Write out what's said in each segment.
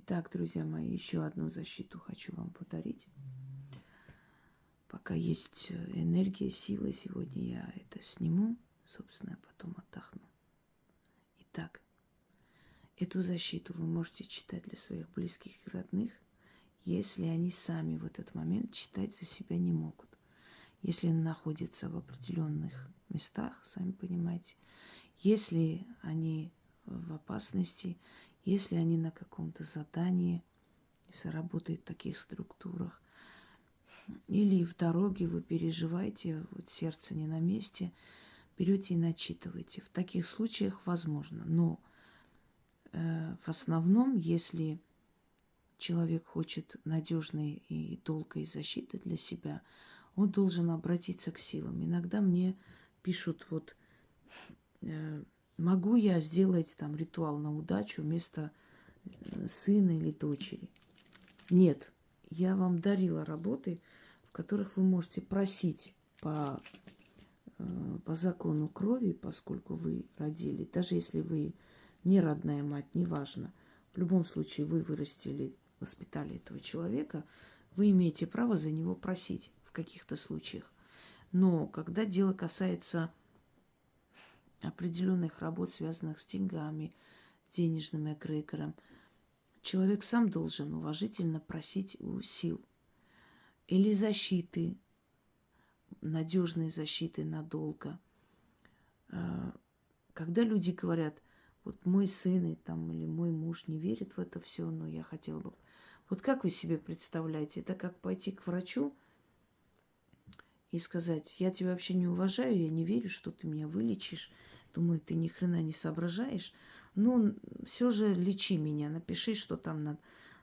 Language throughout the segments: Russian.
Итак, друзья мои, еще одну защиту хочу вам подарить. Пока есть энергия, сила, сегодня я это сниму, собственно, а потом отдохну. Итак, эту защиту вы можете читать для своих близких и родных, если они сами в этот момент читать за себя не могут. Если они находятся в определенных местах, сами понимаете, если они в опасности, если они на каком-то задании, если работают в таких структурах, или в дороге вы переживаете, вот сердце не на месте, берете и начитываете. В таких случаях возможно. Но в основном, если человек хочет надежной и долгой защиты для себя, он должен обратиться к силам. Иногда мне пишут, вот, могу я сделать там ритуал на удачу вместо сына или дочери? Нет, я вам дарила работы, в которых вы можете просить по закону крови, поскольку вы родили, даже если вы не родная мать, неважно. В любом случае вы вырастили, воспитали этого человека, вы имеете право за него просить в каких-то случаях. Но когда дело касается определенных работ, связанных с деньгами, с денежным эгрегором, человек сам должен уважительно просить у сил или защиты, надежной защиты надолго. Когда люди говорят, вот мой сын или мой муж не верит в это все, но я хотела бы... Вот как вы себе представляете? Это как пойти к врачу и сказать, я тебя вообще не уважаю, я не верю, что ты меня вылечишь. Думаю, ты ни хрена не соображаешь. Но все же лечи меня, напиши, что там надо.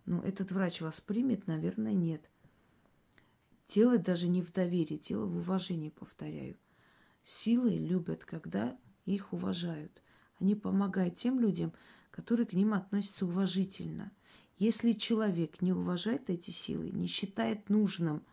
Но этот врач вас примет? Наверное, нет. Дело даже не в доверии, дело в уважении, повторяю. Силы любят, когда их уважают. Они помогают тем людям, которые к ним относятся уважительно. Если человек не уважает эти силы, не считает нужным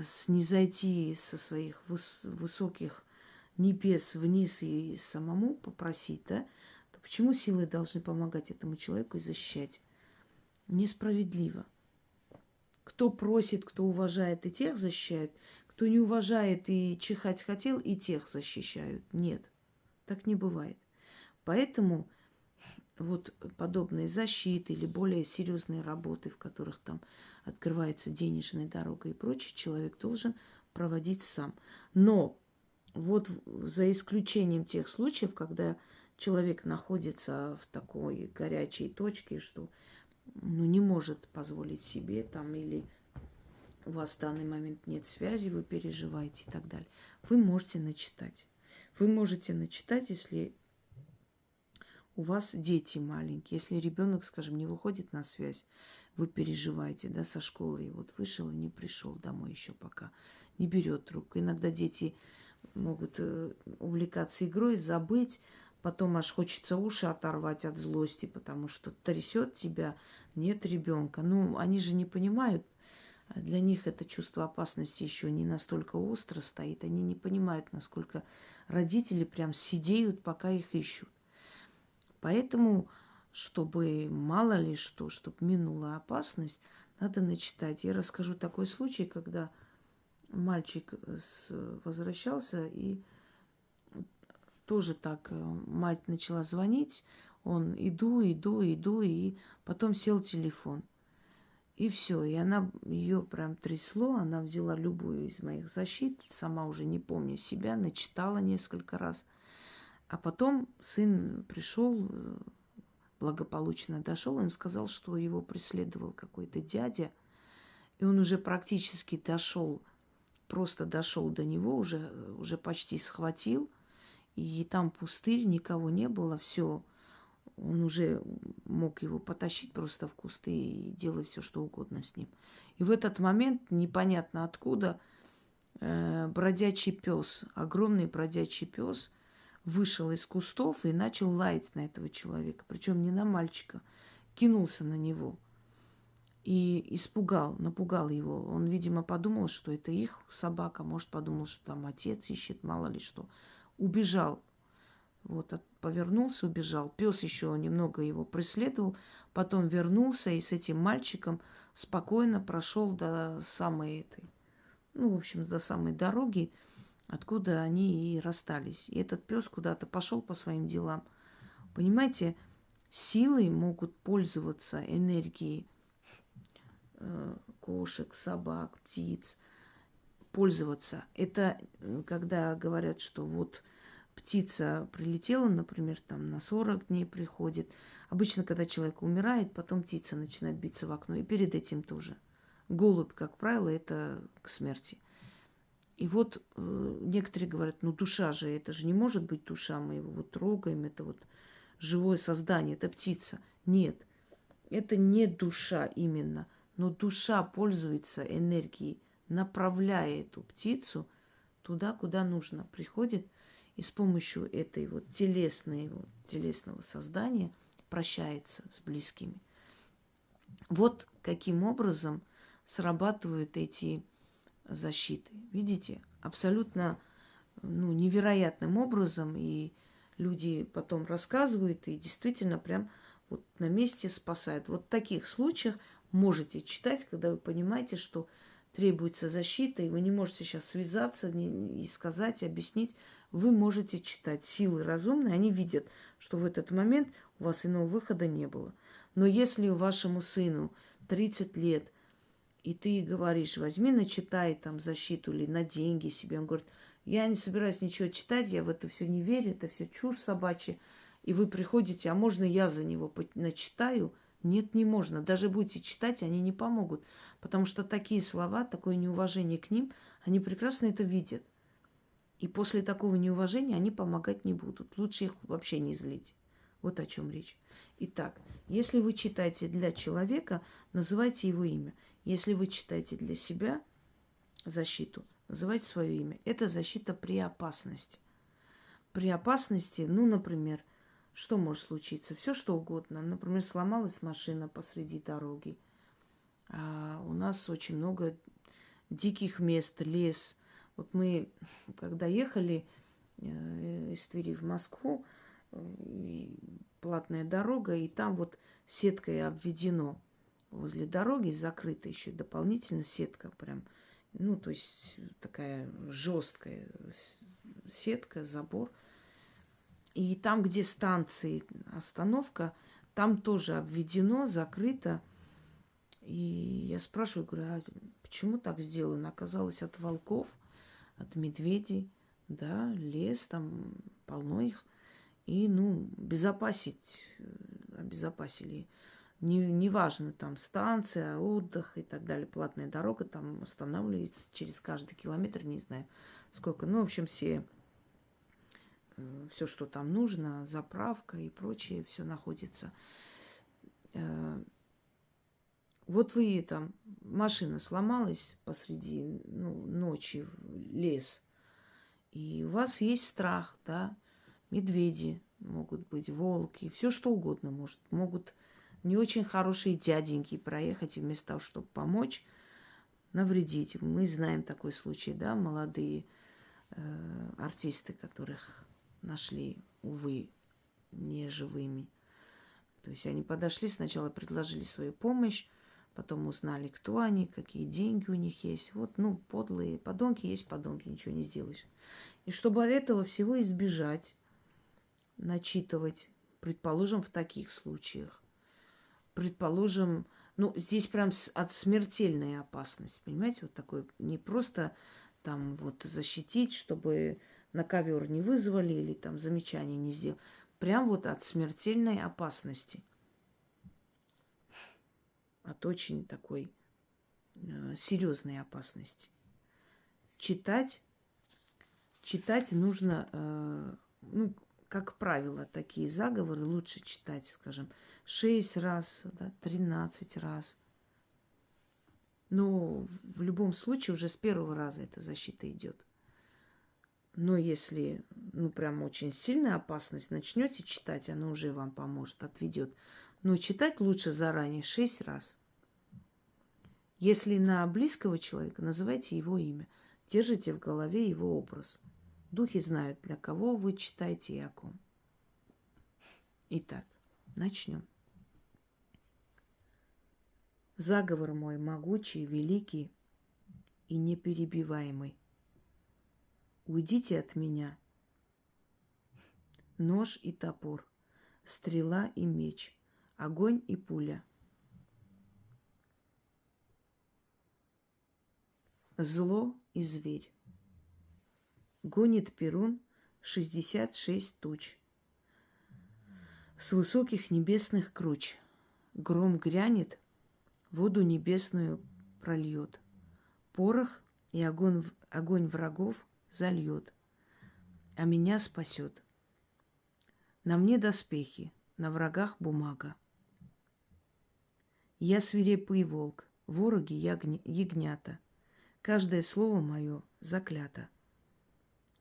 снизойти со своих высоких небес вниз и самому попросить, да, то почему силы должны помогать этому человеку и защищать? Несправедливо. Кто просит, кто уважает, и тех защищают. Кто не уважает и чихать хотел, и тех защищают. Нет, так не бывает. Поэтому вот подобные защиты или более серьезные работы, в которых там открывается денежная дорога и прочее, человек должен проводить сам. Но вот за исключением тех случаев, когда человек находится в такой горячей точке, что не может позволить себе там, или у вас в данный момент нет связи, вы переживаете и так далее, вы можете начитать. Вы можете начитать, если у вас дети маленькие, если ребенок, скажем, не выходит на связь, вы переживаете, да, со школы, и вот вышел и не пришел домой еще пока, не берет трубку. Иногда дети могут увлекаться игрой, забыть, потом аж хочется уши оторвать от злости, потому что трясет тебя, нет ребенка. Ну, они же не понимают, для них это чувство опасности еще не настолько остро стоит, они не понимают, насколько родители прям сидеют, пока их ищут. Поэтому, чтобы мало ли что, чтобы минула опасность, надо начитать. Я расскажу такой случай, когда мальчик возвращался, и тоже так мать начала звонить, он иду, и потом сел телефон. И все, и ее прям трясло, она взяла любую из моих защит, сама уже не помня себя, начитала несколько раз. А потом сын пришел, благополучно дошел, и он сказал, что его преследовал какой-то дядя, и он уже практически дошел, просто дошел до него, уже почти схватил, и там пустырь, никого не было, все, он уже мог его потащить просто в кусты и делать все, что угодно с ним. И в этот момент, непонятно откуда, бродячий пес, огромный бродячий пес, вышел из кустов и начал лаять на этого человека, причем не на мальчика, кинулся на него и напугал его. Он, видимо, подумал, что это их собака, может, подумал, что там отец ищет, мало ли что. Убежал. Вот повернулся, убежал. Пес еще немного его преследовал, потом вернулся и с этим мальчиком спокойно прошел до самой этой, ну, в общем, до самой дороги, откуда они и расстались. И этот пес куда-то пошел по своим делам. Понимаете, силой могут пользоваться энергией кошек, собак, птиц. Пользоваться. Это когда говорят, что вот птица прилетела, например, там на 40 дней приходит. Обычно, когда человек умирает, потом птица начинает биться в окно. И перед этим тоже. Голубь, как правило, это к смерти. И вот некоторые говорят, ну душа же, это же не может быть душа, мы его вот трогаем, это вот живое создание, это птица. Нет, это не душа именно, но душа пользуется энергией, направляя эту птицу туда, куда нужно. Приходит и с помощью этой вот телесного создания прощается с близкими. Вот каким образом срабатывают эти защиты. Видите, абсолютно невероятным образом. И люди потом рассказывают, и действительно прям вот на месте спасают. Вот в таких случаях можете читать, когда вы понимаете, что требуется защита, и вы не можете сейчас связаться и сказать, объяснить. Вы можете читать. Силы разумные, они видят, что в этот момент у вас иного выхода не было. Но если вашему сыну 30 лет, и ты говоришь, возьми, начитай там защиту или на деньги себе, он говорит, я не собираюсь ничего читать, я в это все не верю, это все чушь собачья. И вы приходите, а можно я за него начитаю? Нет, не можно. Даже будете читать, они не помогут. Потому что такие слова, такое неуважение к ним, они прекрасно это видят. И после такого неуважения они помогать не будут. Лучше их вообще не злить. Вот о чем речь. Итак, если вы читаете для человека, называйте его имя. Если вы читаете для себя защиту, называйте свое имя. Это защита при опасности. При опасности, например, что может случиться? Все что угодно. Например, сломалась машина посреди дороги. А у нас очень много диких мест, лес. Вот мы, когда ехали из Твери в Москву, платная дорога, и там вот сеткой обведено возле дороги, закрыта еще дополнительно сетка прям, то есть такая жесткая сетка, забор. И там, где станции, остановка, там тоже обведено, закрыто. И я спрашиваю, говорю, а почему так сделано? Оказалось, от волков, от медведей, да, лес, там полно их. И, обезопасили. Неважно, там станция, отдых и так далее, платная дорога, там останавливается через каждый километр, не знаю сколько. В общем, все, что там нужно, заправка и прочее, все находится. Вот вы там, машина сломалась посреди ночи, лес, и у вас есть страх, да, медведи могут быть, волки, все что угодно могут не очень хорошие дяденьки проехать, и вместо того, чтобы помочь, навредить. Мы знаем такой случай, да, молодые артисты, которых нашли, увы, неживыми. То есть они подошли, сначала предложили свою помощь, потом узнали, кто они, какие деньги у них есть. Вот, подлые подонки есть подонки, ничего не сделаешь. И чтобы этого всего избежать, начитывать, предположим, в таких случаях, предположим, здесь прям от смертельной опасности, понимаете, вот такой, не просто там вот защитить, чтобы на ковер не вызвали или там замечания не сделали, прям вот от смертельной опасности, от очень такой серьезной опасности. Читать нужно, как правило, такие заговоры лучше читать, скажем, 6 раз, да, 13 раз. Но в любом случае уже с первого раза эта защита идет. Но если, прям очень сильная опасность, начнете читать, она уже вам поможет, отведет. Но читать лучше заранее 6 раз. Если на близкого человека, называйте его имя. Держите в голове его образ. Духи знают, для кого вы читаете и о ком. Итак, начнем. Заговор мой могучий, великий и неперебиваемый. Уйдите от меня, нож и топор, стрела и меч, огонь и пуля. Зло и зверь. Гонит Перун 66 туч. С высоких небесных круч. Гром грянет, воду небесную прольет. Порох и огонь врагов зальет, а меня спасет. На мне доспехи, на врагах бумага. Я свирепый волк, вороги ягнята. Каждое слово мое заклято,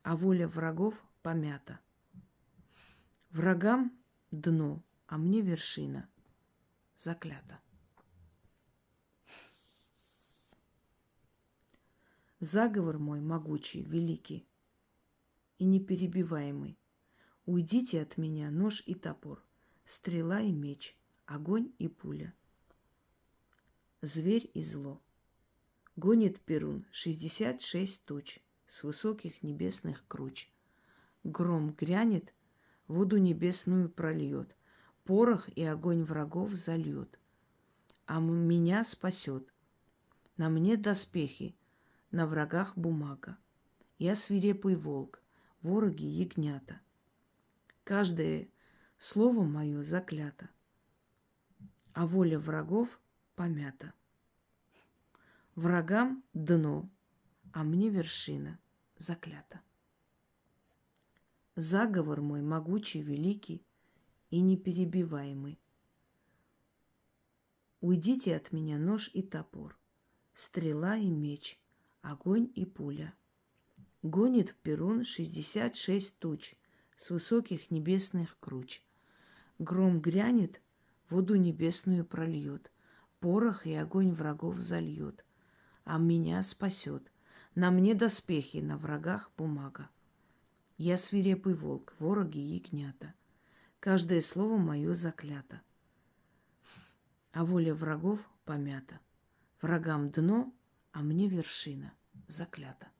а воля врагов помята. Врагам дно, а мне вершина заклята. Заговор мой могучий, великий и неперебиваемый. Уйдите от меня, нож и топор, стрела и меч, огонь и пуля. Зверь и зло. Гонит Перун 66 туч с высоких небесных круч. Гром грянет, воду небесную прольет, порох и огонь врагов зальет, а меня спасет. На мне доспехи, на врагах бумага. Я свирепый волк, вороги ягнята. Каждое слово мое заклято, а воля врагов помята. Врагам дно, а мне вершина заклята. Заговор мой могучий, великий и неперебиваемый. Уйдите от меня, нож и топор, стрела и меч, огонь и пуля. Гонит Перун 66 туч с высоких небесных круч. Гром грянет, воду небесную прольет, порох и огонь врагов зальет, а меня спасет. На мне доспехи, на врагах бумага. Я свирепый волк, вороги ягнята. Каждое слово мое заклято, а воля врагов помята. Врагам дно, а мне вершина заклята.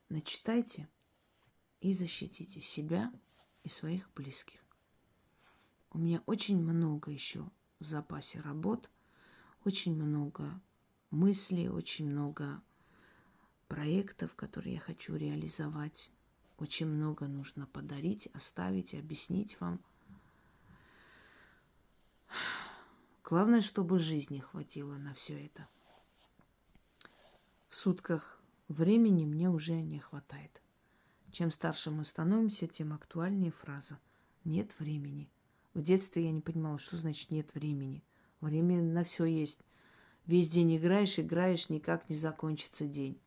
Начитайте и защитите себя и своих близких. У меня очень много еще в запасе работ, очень много мыслей, очень много проектов, которые я хочу реализовать. Очень много нужно подарить, оставить, объяснить вам. Главное, чтобы жизни хватило на все это. В сутках времени мне уже не хватает. Чем старше мы становимся, тем актуальнее фраза «нет времени». В детстве я не понимала, что значит «нет времени». Время на все есть. Весь день играешь, никак не закончится день.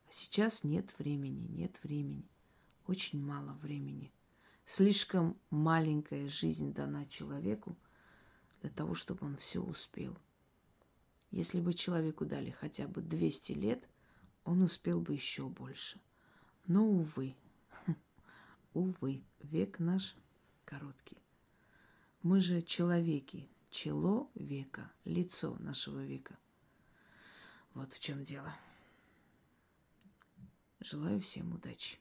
А сейчас нет времени, нет времени. Очень мало времени. Слишком маленькая жизнь дана человеку для того, чтобы он все успел. Если бы человеку дали хотя бы 200 лет, он успел бы еще больше. Но, увы, увы, век наш короткий. Мы же человеки, чело века, лицо нашего века. Вот в чем дело. Желаю всем удачи.